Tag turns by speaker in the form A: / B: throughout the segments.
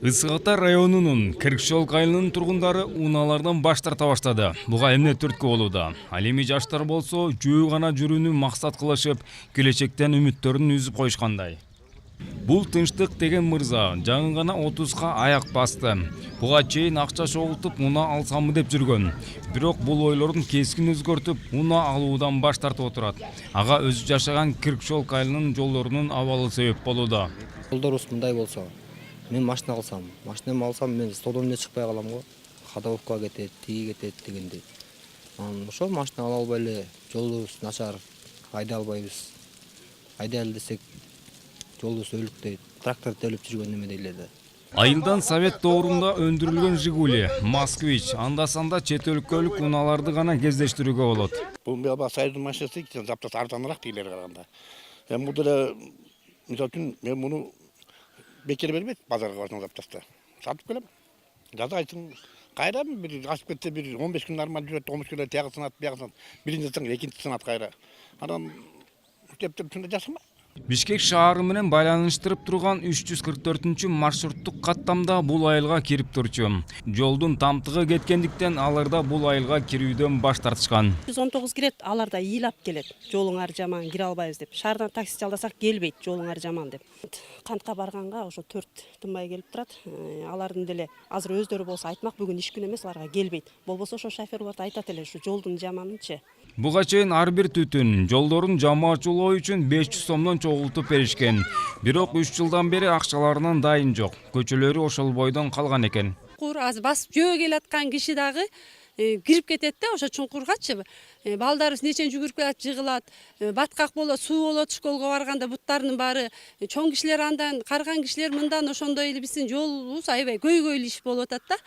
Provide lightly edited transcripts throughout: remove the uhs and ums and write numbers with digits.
A: Ысык Ата районунун Киркшолк айылынын тургундары унаалардан баш тарта баштады. Буга эмне түрткү болууда? Ал эми жаштар болсо жөө гана жүрүүнү максат кылышып, келечектен үмүттөрүн үзүп коюшкандай. Бул тынчтык деген мырза жаңы гана 30га аяк басты. Буга чейин акча чогултуп уна алсамбы деп жүргөн. Бирок бул ойлорун кескин өзгөртүп, уна алуудан баш тартып отурат. Ага өзү жашаган Киркшолк айылынын жолдорунун абалы себеп болууда.
B: Жолдорубуз мындай болсо, мен машина алсам, мен столдон эле чыкпай калам го. Ходовкага кетет, тиги кетет дегендей. Ошол машина ала албай эле, жолубуз начар, айдай албайбыз. Айдайлы десек, жолубуз өлүктөйт. Трактор төлөп жүргөн неме дейлер.
A: Айылдан Совет доорунда өндүрүлгөн Жигули, Москвич, анда-санда чет өлкөлүк унааларды гана кездештирүүгө болот.
C: Бул Союздун машинасы заптасы арзаныраак тейлерге караганда. Бул деле мисалы үчүн мен муну бекер бербейт базарга барсам заптаста. Сатып келем. Жазайсың, кайра бир ашып кетсе бир 15 күн нормаль жүрөт, 15 күндө тагы сынат, бияга сынат. Биринчи сынат, экинчи сынат кайра. Анан кептеп шундай жашама.
A: Бишкек шаары менен байланыштырып турган 344-маршруттук каттамда бул айылга кирип турчу. Жолдун тамтыгы кеткендиктен аларда бул айылга кирүүдөн баш тартышкан.
D: 119 кирет, аларда ыйлап келет. Жолуңар жаман, кире албайбыз деп. Шаардан такси жалдасак келбейт, жолуңар жаман деп. Кантка барганга ошо 4 тынбай келип турат. Алардын деле азыр өздөрү болсо айтмак, бүгүн иш күнү эмес, аларга келбейт. Болбосо ошо шофёрлор айтат эле, ушу жолдун жаманынчы.
A: Буга чейин ар бир түтүн жолдорун жамаатчылоо үчүн 500 сомдон чогултуп беришкен. Бирок 3 жылдан бери акчаларынан дайын жок. Көчөлөрү ошол бойдон калган экен.
E: Азыр басып жөө келаткан киши дагы кирип кетет да ошо чуңкургачы. Балдарыбыз нечен жүгүрүп келат, жыгылат, баткак болот, суу болот, школго барганда буттарынын баары чоң кишилер андан, карган кишилер мындан ошондой эле биздин жолубуз аябай көйгөйлүү иш болуп атат да.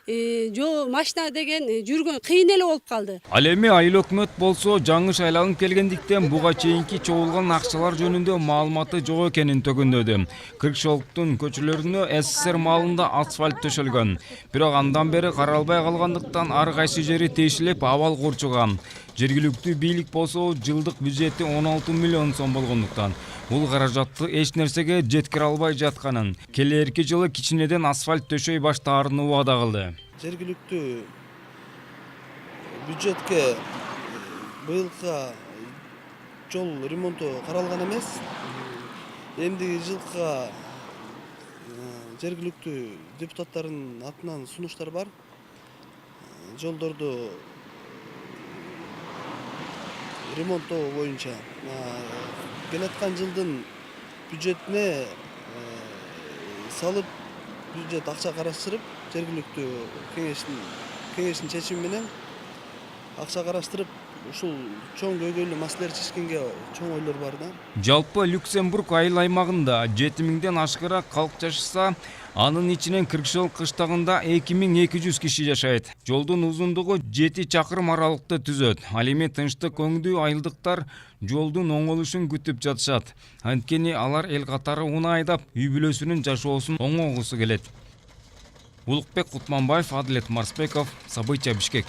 E: Жол машина деген жүргөн кыйын эле болуп калды.
A: Ал эми айыл өкмөт болсо жаңы шайланып келгендиктен буга чейинки чогулган акчалар жөнүндө маалыматы жок экенин төгүндөдү. Киркшолктун көчөлөрүнө СССР маалында асфальт төшөлгөн. Бирок андан бери каралбай калгандыктан ар кайсы жери тешилеп абал курчуган. Жергиликтүү бийлик болсо жылдык бюджети 16 миллион сом болгондуктан бул каражатты эч нерсеге жеткире албай жатканын, келерки жылы кичинеден асфальт төшөй баштаарын убада кылды.
F: Жергиликтүү бюджетке быйылкы жол ремонту каралган эмес. Эмдиги жылкы жергиликтүү депутаттардын атынан сунуштар бар. Жолдорду ремонттоо боюнча келаткан жылдын бюджетине салып бюджет акча караштырып, жергиликтүү кеңештин чечими менен акча караштырып, ушул чоң көйгөйлүү маселелерди чечкенге чоң ойлор бар да.
A: Жалпы Люксембург айыл аймагында 7000ден ашкыраак калк жашаса, анын ичинен Киркшолк кыштагында 2200 киши жашайт. Жолдун узундугу 7 чакырым аралыкты түзөт. Ал эми тынчтык көңдүү айылдыктар жолдун оңолушун күтүп жатышат. Анткени алар эл катары унаа айдап, үй бүлөсүнүн жашоосун оңолгусу келет. Улукбек Кутманбаев, Адилет Марсбеков, События Бишкек.